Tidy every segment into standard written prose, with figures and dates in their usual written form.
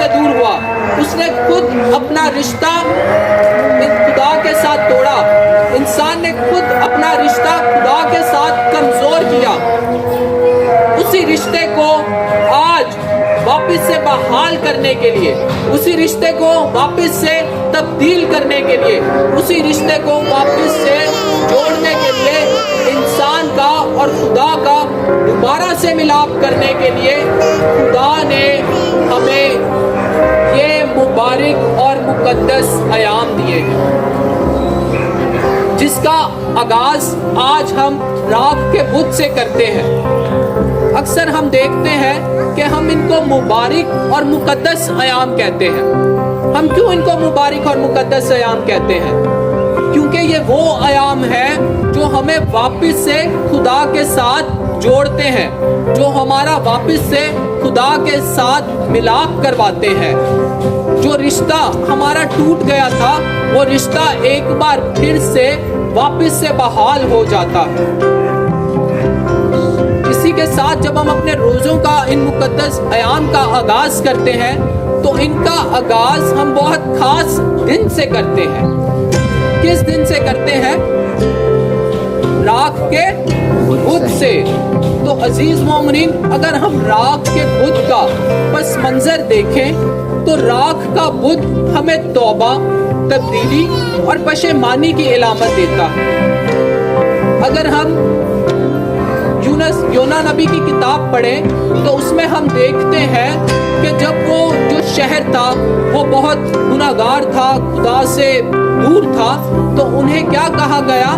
سے دور ہوا, اس نے خود اپنا رشتہ خدا کے ساتھ توڑا, انسان نے خود اپنا رشتہ خدا کے ساتھ کمزور کیا. اسی رشتے کو آج واپس سے بحال کرنے کے لیے, اسی رشتے کو واپس سے تبدیل کرنے کے لیے, اسی رشتے کو واپس سے جوڑنے کے لیے, انسان کا اور خدا کا دوبارہ سے ملاپ کرنے کے لیے خدا نے ہمیں یہ مبارک اور مقدس ایام دیے ہیں, جس کا آغاز آج ہم راکھ کے بت سے کرتے ہیں. اکثر ہم دیکھتے ہیں کہ ہم ان کو مبارک اور مقدس ایام کہتے ہیں. ہم کیوں ان کو مبارک اور مقدس ایام کہتے ہیں؟ کیونکہ یہ وہ ایام ہے جو ہمیں واپس سے خدا کے ساتھ جوڑتے ہیں, جو ہمارا واپس سے خدا کے ساتھ ملاپ کرواتے ہیں. جو رشتہ ہمارا ٹوٹ گیا تھا وہ رشتہ ایک بار پھر سے واپس سے بحال ہو جاتا ہے. اسی کے ساتھ جب ہم اپنے روزوں کا ان مقدس ایام کا آغاز کرتے ہیں تو ان کا آغاز ہم بہت خاص دن سے کرتے ہیں. کس دن سے کرتے ہیں؟ راکھ کے بدھ سے. تو عزیز مومنین, اگر ہم راکھ کے بدھ کا پس منظر دیکھیں تو راکھ کا بدھ ہمیں توبہ, تبدیلی اور پشیمانی کی علامت دیتا ہے. اگر ہم یونا نبی کی کتاب پڑھیں تو اس میں ہم دیکھتے ہیں کہ جب وہ جو شہر تھا وہ بہت گناہگار تھا, خدا سے دور تھا, تو انہیں کیا کہا گیا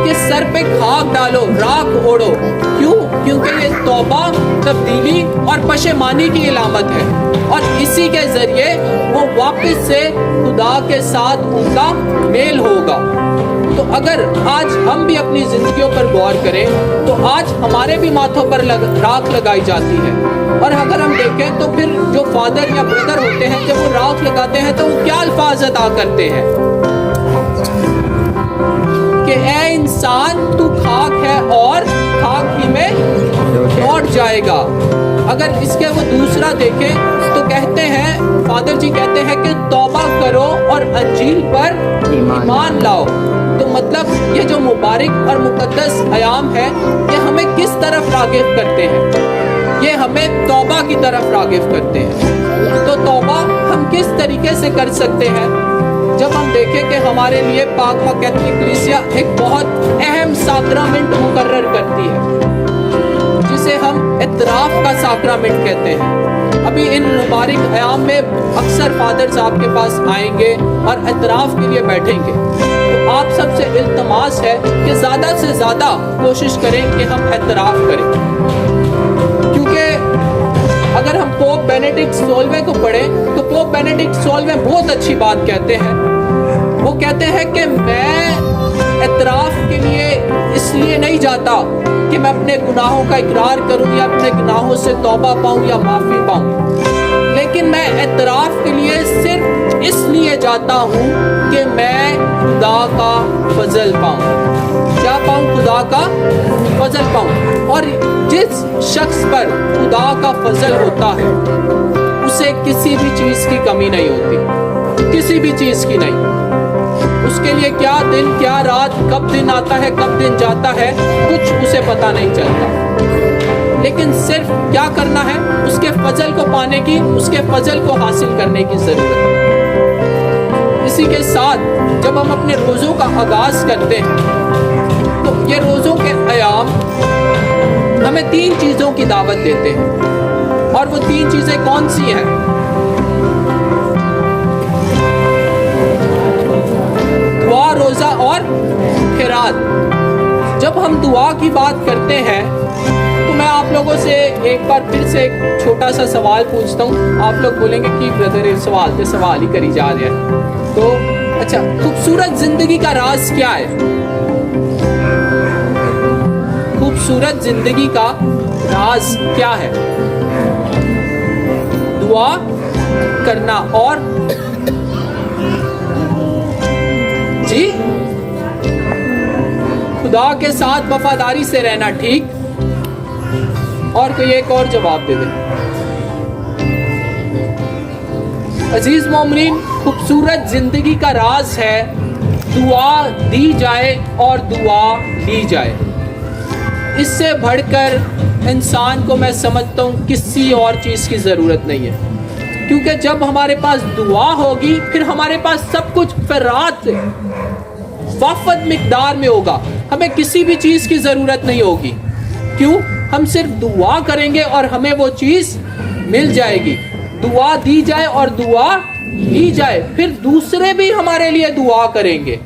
کہ سر پہ خاک ڈالو, راکھ اوڑھو. کیوں؟ کیونکہ یہ توبہ, تبدیلی اور پشیمانی کی علامت ہے, اور اسی کے ذریعے وہ واپس سے خدا کے ساتھ ان کا میل ہوگا. تو اگر آج ہم بھی اپنی زندگیوں پر غور کریں تو آج ہمارے بھی ماتھوں پر راکھ لگائی جاتی ہے. اور اگر ہم دیکھیں تو پھر جو فادر یا بردر ہوتے ہیں جب وہ راکھ لگاتے ہیں تو وہ کیا الفاظ ادا کرتے ہیں کہ اے انسان تو خاک ہے اور خاک ہی میں لوٹ جائے گا. اگر اس کے وہ دوسرا دیکھیں تو کہتے ہیں, فادر جی کہتے ہیں کہ توبہ کرو اور انجیل پر ایمان لاؤ. تو مطلب یہ جو مبارک اور مقدس ایام ہے یہ ہمیں کس طرف راغب کرتے ہیں؟ یہ ہمیں توبہ کی طرف راغب کرتے ہیں. تو توبہ ہم کس طریقے سے کر سکتے ہیں؟ جب ہم دیکھیں کہ ہمارے لیے پاک و کیتھولک کلیسیا ایک بہت اہم ساکرامنٹ مقرر کرتی ہے جسے ہم اعتراف کا ساکرامنٹ کہتے ہیں. ابھی ان مبارک ایام میں اکثر فادر صاحب کے پاس آئیں گے اور اعتراف کے لیے بیٹھیں گے. تو آپ سب سے التماس ہے کہ زیادہ سے زیادہ کوشش کریں کہ ہم اعتراف کریں, کیونکہ اگر ہم پوپ بینیڈکٹ 16ویں کو پڑھیں تو پوپ بینیڈکٹ 16ویں بہت اچھی بات کہتے ہیں. وہ کہتے ہیں کہ میں اعتراف کے لیے اس لیے نہیں جاتا کہ میں اپنے گناہوں کا اقرار کروں یا اپنے گناہوں سے توبہ پاؤں یا معافی پاؤں, لیکن میں اعتراف کے لیے صرف اس لیے جاتا ہوں کہ میں خدا کا فضل پاؤں. کیا پاؤں؟ خدا کا فضل پاؤں. اور جس شخص پر خدا کا فضل ہوتا ہے اسے کسی بھی چیز کی کمی نہیں ہوتی, کسی بھی چیز کی نہیں. اس کے لیے کیا دن کیا رات, کب دن آتا ہے کب دن جاتا ہے, کچھ اسے پتہ نہیں چلتا. لیکن صرف کیا کرنا ہے؟ اس کے فضل کو پانے کی, اس کے فضل کو حاصل کرنے کی ضرورت ہے. اسی کے ساتھ جب ہم اپنے روزوں کا آغاز کرتے ہیں تو یہ روزوں کے ایام ہمیں 3 چیزوں کی دعوت دیتے ہیں. اور وہ 3 چیزیں کون سی ہیں؟ دعا, روزہ اور خیرات. جب ہم دعا کی بات کرتے ہیں تو میں آپ لوگوں سے ایک بار پھر سے ایک چھوٹا سا سوال پوچھتا ہوں. آپ لوگ بولیں گے کہ بردر سوال ہی کری جا رہے ہیں. تو اچھا, خوبصورت زندگی کا راز کیا ہے؟ خوبصورت زندگی کا راز کیا ہے؟ دعا کرنا اور جی خدا کے ساتھ وفاداری سے رہنا. ٹھیک, اور کوئی ایک اور جواب دے دے. عزیز مومنین، خوبصورت زندگی کا راز ہے دعا دی جائے اور دعا لی جائے. اس سے بڑھ کر انسان کو میں سمجھتا ہوں کسی اور چیز کی ضرورت نہیں ہے، کیونکہ جب ہمارے پاس دعا ہوگی پھر ہمارے پاس سب کچھ فرات وافد مقدار میں ہوگا. ہمیں کسی بھی چیز کی ضرورت نہیں ہوگی. کیوں؟ ہم صرف دعا کریں گے اور ہمیں وہ چیز مل جائے گی. دعا دی جائے اور دعا لی جائے، پھر دوسرے بھی ہمارے لیے دعا کریں گے.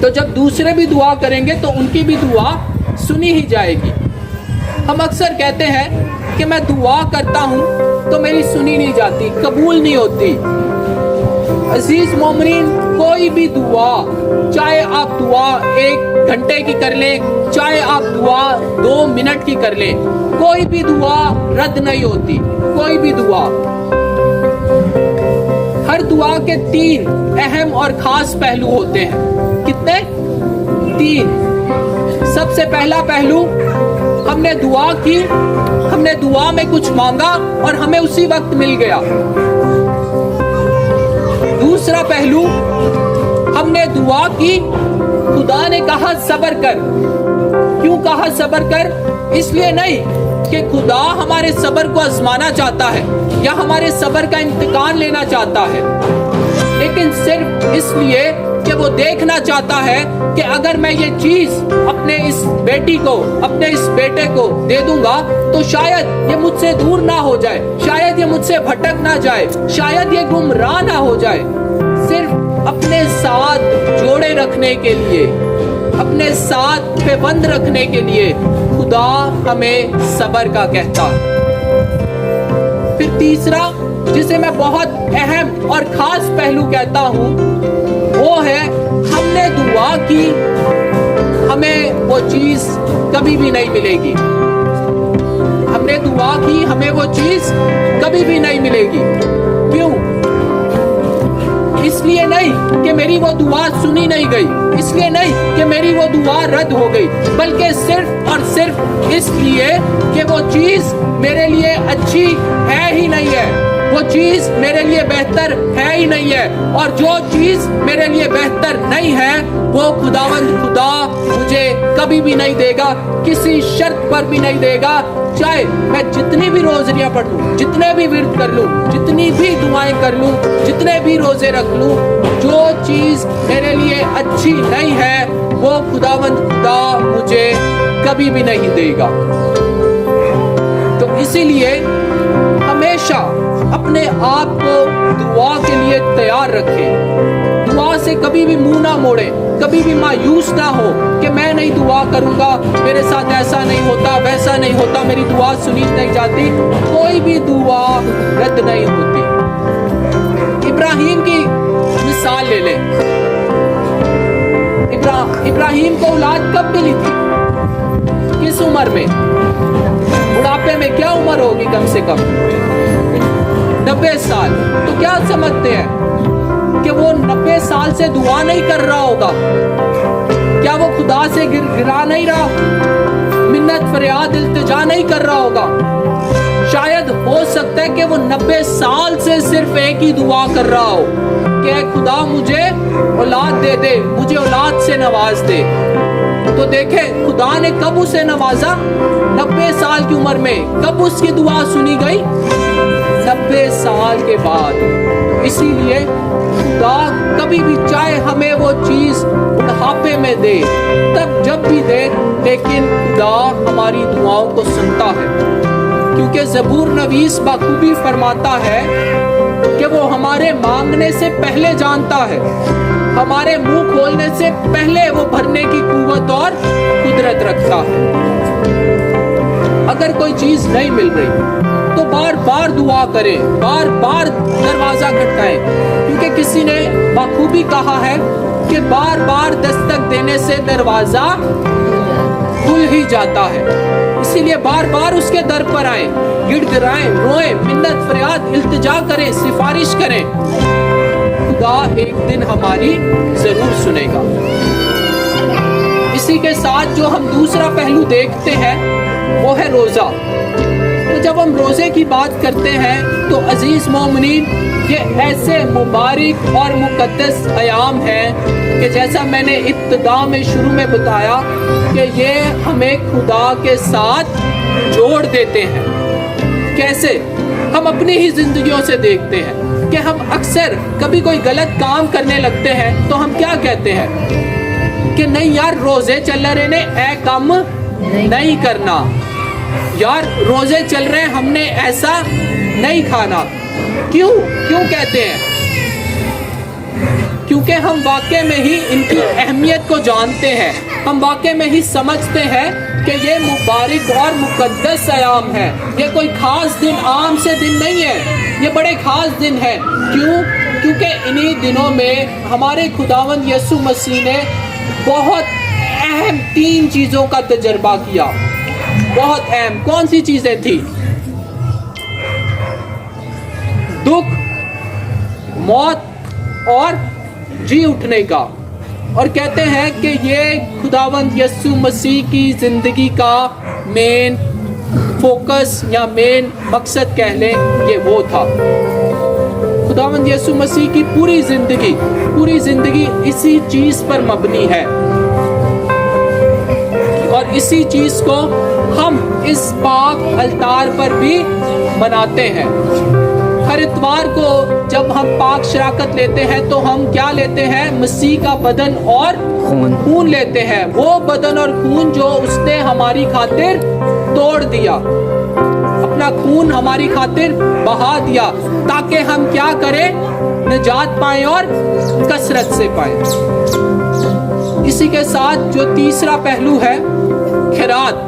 تو جب دوسرے بھی دعا کریں گے تو ان کی بھی دعا سنی ہی جائے گی. ہم اکثر کہتے ہیں کہ میں دعا کرتا ہوں تو میری سنی نہیں جاتی، قبول نہیں ہوتی. عزیز مومنین، کوئی بھی دعا، چاہے آپ دعا 1 گھنٹے کی کر لیں، چاہے آپ دعا 2 منٹ کی کر لیں، کوئی بھی دعا رد نہیں ہوتی. کوئی بھی دعا. ہر دعا کے 3 اہم اور خاص پہلو ہوتے ہیں. کتنے؟ 3. سب سے پہلا پہلو، ہم نے دعا کی، ہم نے دعا میں کچھ مانگا اور ہمیں اسی وقت مل گیا. دوسرا پہلو، ہم نے دعا کی، خدا نے کہا صبر کر. کیوں کہا صبر کر؟ اس لیے نہیں کہ خدا ہمارے صبر کو آزمانا چاہتا ہے یا ہمارے صبر کا امتحان لینا چاہتا ہے، لیکن صرف اس لیے کہ وہ دیکھنا چاہتا ہے کہ اگر میں یہ چیز اپنے اس بیٹی کو، اپنے اس بیٹے کو دے دوں گا تو شاید یہ مجھ سے دور نہ ہو جائے، شاید یہ مجھ سے بھٹک نہ جائے، شاید یہ گمراہ نہ ہو جائے. صرف اپنے ساتھ جوڑے رکھنے کے لیے، اپنے ساتھ پابند رکھنے کے لیے خدا ہمیں صبر کا کہتا. پھر تیسرا، جسے میں بہت اہم اور خاص پہلو کہتا ہوں، وہ ہے ہم نے دعا کی، ہمیں وہ چیز کبھی بھی نہیں ملے گی. ہم نے دعا کی، ہمیں وہ چیز کبھی بھی نہیں ملے گی. کیوں؟ اس لیے نہیں کہ میری وہ دعا سنی نہیں گئی، اس لیے نہیں کہ میری وہ دعا رد ہو گئی، بلکہ صرف اور صرف اس لیے کہ وہ چیز میرے لیے اچھی ہے ہی نہیں ہے، وہ چیز میرے لیے بہتر ہے ہی نہیں ہے. اور جو چیز میرے لیے بہتر نہیں ہے وہ خداوند خدا مجھے کبھی بھی نہیں دے گا، کسی شرط پر بھی نہیں دے گا. چاہے میں جتنی بھی روزریاں پڑھ لوں، جتنے بھی ورد کر لوں، جتنی بھی دعائیں کر لوں، جتنے بھی روزے رکھ لوں، جو چیز میرے لیے اچھی نہیں ہے وہ خداوند خدا مجھے کبھی بھی نہیں دے گا. تو اسی لیے ہمیشہ اپنے آپ کو دعا کے لیے تیار رکھیں. دعا سے کبھی بھی منہ نہ موڑے، کبھی بھی مایوس نہ ہو کہ میں نہیں دعا کروں گا، میرے ساتھ ایسا نہیں ہوتا، ویسا نہیں ہوتا، میری دعا سنی نہیں جاتی. کوئی بھی دعا رد نہیں ہوتی. ابراہیم کی مثال لے لیں. ابراہیم کو اولاد کب ملی تھی؟ کس عمر میں؟ بڑھاپے میں. کیا عمر ہوگی؟ کم سے کم 90 سال. تو کیا سمجھتے ہیں کہ وہ 90 سال سے دعا نہیں کر رہا ہوگا؟ کیا وہ خدا سے گرا نہیں رہا، منت فریاد التجا نہیں کر رہا ہوگا؟ شاید ہو سکتا ہے کہ وہ 90 سال سے صرف ایک ہی دعا کر رہا ہو کہ اے خدا مجھے اولاد دے دے، مجھے اولاد سے نواز دے. تو دیکھیں خدا نے کب اسے نوازا؟ 90 سال کی عمر میں. کب اس کی دعا سنی گئی؟ 90 سال کے بعد. اسی لیے خدا کبھی بھی چاہے ہمیں وہ چیز بڑھاپے میں دے، تب جب بھی دے، لیکن خدا ہماری دعاؤں کو سنتا ہے. کیونکہ زبور نویس بخوبی فرماتا ہے کہ وہ ہمارے مانگنے سے پہلے جانتا ہے، ہمارے منہ کھولنے سے پہلے وہ بھرنے کی قوت اور قدرت رکھتا ہے. اگر کوئی چیز نہیں مل رہی تو بار بار دعا کریں، بار بار دروازہ کھٹکائیں، کیونکہ کسی نے بخوبی کہا ہے کہ بار بار دستک دینے سے دروازہ کھل ہی جاتا ہے. اسی لیے بار بار اس کے در پر آئیں، گڑ گڑائیں، روئیں، منت فریاد التجا کریں، سفارش کریں. خدا ایک دن ہماری ضرور سنے گا. اسی کے ساتھ جو ہم دوسرا پہلو دیکھتے ہیں وہ ہے روزہ. تو جب ہم روزے کی بات کرتے ہیں تو عزیز مومنین یہ ایسے مبارک اور مقدس ایام ہیں کہ جیسا میں نے ابتدا میں شروع میں بتایا کہ یہ ہمیں خدا کے ساتھ جوڑ دیتے ہیں. کیسے؟ ہم اپنی ہی زندگیوں سے دیکھتے ہیں کہ ہم اکثر کبھی کوئی غلط کام کرنے لگتے ہیں تو ہم کیا کہتے ہیں کہ نہیں یار روزے چل رہے نے اے کام نہیں کرنا, یار روزے چل رہے ہیں ہم نے ایسا نہیں کھانا. کیوں کہتے ہیں؟ کیونکہ ہم واقع میں ہی ان کی اہمیت کو جانتے ہیں, ہم واقع میں ہی سمجھتے ہیں کہ یہ مبارک اور مقدس ایام ہے. یہ کوئی خاص دن عام سے دن نہیں ہے, یہ بڑے خاص دن ہے. کیونکہ انہی دنوں میں ہمارے خداوند یسوع مسیح نے بہت اہم 3 چیزوں کا تجربہ کیا. بہت اہم کون سی چیزیں تھی؟ دکھ, موت اور جی اٹھنے کا. اور کہتے ہیں کہ یہ خداوند یسوع مسیح کی زندگی کا مین فوکس یا مین مقصد کہہ لیں, یہ وہ تھا. خداوند یسوع مسیح کی پوری زندگی اسی چیز پر مبنی ہے, اور اسی چیز کو ہم اس پاک التار پر بھی مناتے ہیں. ہر اتوار کو جب ہم پاک شراکت لیتے ہیں تو ہم کیا لیتے ہیں؟ مسیح کا بدن اور خون لیتے ہیں. وہ بدن اور خون جو اس نے ہماری خاطر توڑ دیا, اپنا خون ہماری خاطر بہا دیا تاکہ ہم کیا کریں؟ نجات پائیں اور کثرت سے پائیں. اسی کے ساتھ جو تیسرا پہلو ہے خیرات.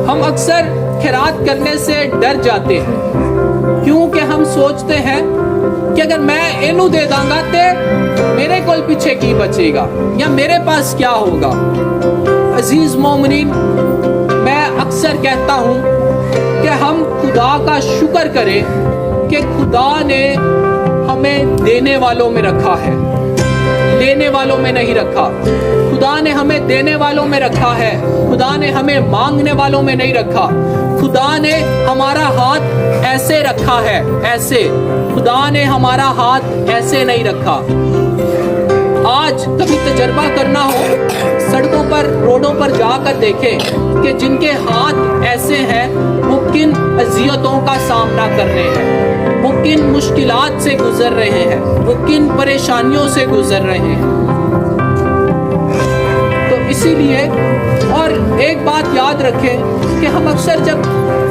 ہم اکثر خیرات کرنے سے ڈر جاتے ہیں کیونکہ ہم سوچتے ہیں کہ اگر میں اینو دے داں گا تے میرے کول پیچھے کی بچے گا یا میرے پاس کیا ہوگا. عزیز مومنین میں اکثر کہتا ہوں کہ ہم خدا کا شکر کریں کہ خدا نے ہمیں دینے والوں میں رکھا ہے, لینے والوں میں نہیں رکھا. خدا نے ہمیں دینے والوں میں رکھا ہے, خدا نے ہمیں مانگنے والوں میں نہیں رکھا. خدا نے ہمارا ہاتھ ایسے رکھا ہے, ایسے. خدا نے ہمارا ہاتھ ایسے نہیں رکھا. آج کبھی تجربہ کرنا ہو, سڑکوں پر روڈوں پر جا کر دیکھیں کہ جن کے ہاتھ ایسے ہیں وہ کن اذیتوں کا سامنا کر رہے ہیں, وہ کن مشکلات سے گزر رہے ہیں, وہ کن پریشانیوں سے گزر رہے ہیں. تو اسی لیے اور ایک بات یاد رکھیں کہ ہم اکثر جب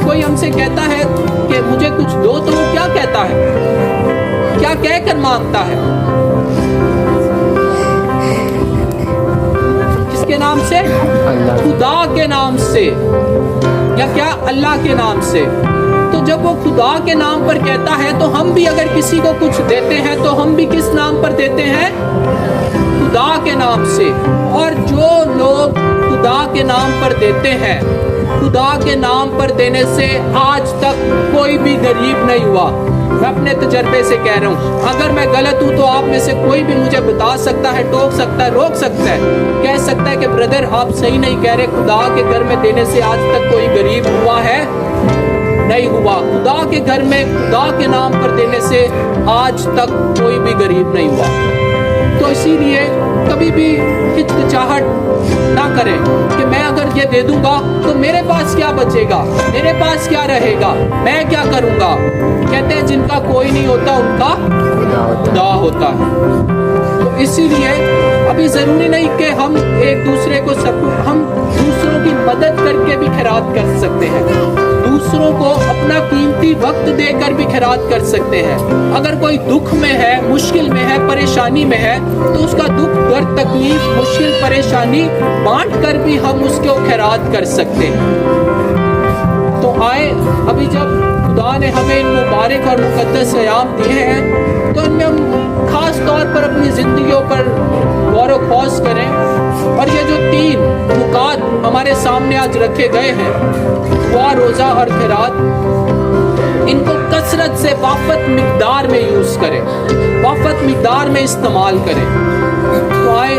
کوئی ہم سے کہتا ہے کہ مجھے کچھ دو تو وہ کیا کہتا ہے, کیا کہہ کر مانگتا ہے؟ کس کے نام سے؟ خدا کے نام سے, یا کیا اللہ کے نام سے. تو جب وہ خدا کے نام پر کہتا ہے تو ہم بھی اگر کسی کو کچھ دیتے ہیں تو ہم بھی کس نام پر دیتے ہیں؟ خدا کے نام سے. اور جو لوگ خدا کے نام پر دیتے ہیں, خدا کے نام پر دینے سے آج تک کوئی بھی غریب نہیں ہوا. میں اپنے تجربے سے کہہ رہا ہوں, اگر میں غلط ہوں تو آپ میں سے کوئی بھی مجھے بتا سکتا ہے, ٹوک سکتا ہے, روک سکتا ہے, کہہ سکتا ہے کہ بردر آپ صحیح نہیں کہہ رہے, خدا کے گھر میں دینے سے آج تک کوئی غریب ہوا ہے؟ نہیں ہوا. خدا کے گھر میں خدا کے نام پر دینے سے آج تک کوئی بھی غریب نہیں ہوا. تو اسی لیے کبھی بھی ہچکچاہٹ نہ کریں کہ میں اگر یہ دے دوں گا تو میرے پاس کیا بچے گا, میرے پاس کیا رہے گا, میں کیا کروں گا. کہتے ہیں جن کا کوئی نہیں ہوتا ان کا خدا ہوتا ہے. تو اسی لیے ابھی ضروری نہیں کہ ہم ایک دوسرے کو ہم دوسروں کی مدد کر کے بھی خیرات کر سکتے ہیں, دوسروں کو اپنا قیمتی وقت دے کر بھی خیرات کر سکتے ہیں. اگر کوئی دکھ میں ہے, مشکل میں ہے, پریشانی میں ہے تو اس کا دکھ, درد, تکلیف, مشکل, پریشانی بانٹ کر بھی ہم اس کو خیرات کر سکتے ہیں. تو آئے ابھی جب خدا نے ہمیں ان مبارک اور مقدس ایام دیے ہیں تو ان میں ہم خاص طور پر اپنی زندگیوں پر غور و خوض کریں. اور یہ جو 3 نکات ہمارے سامنے آج رکھے گئے ہیں, دعا, روزہ اور خیرات, ان کو کثرت سے وافت مقدار میں یوز کریں, وافت مقدار میں استعمال کریں. تو آئے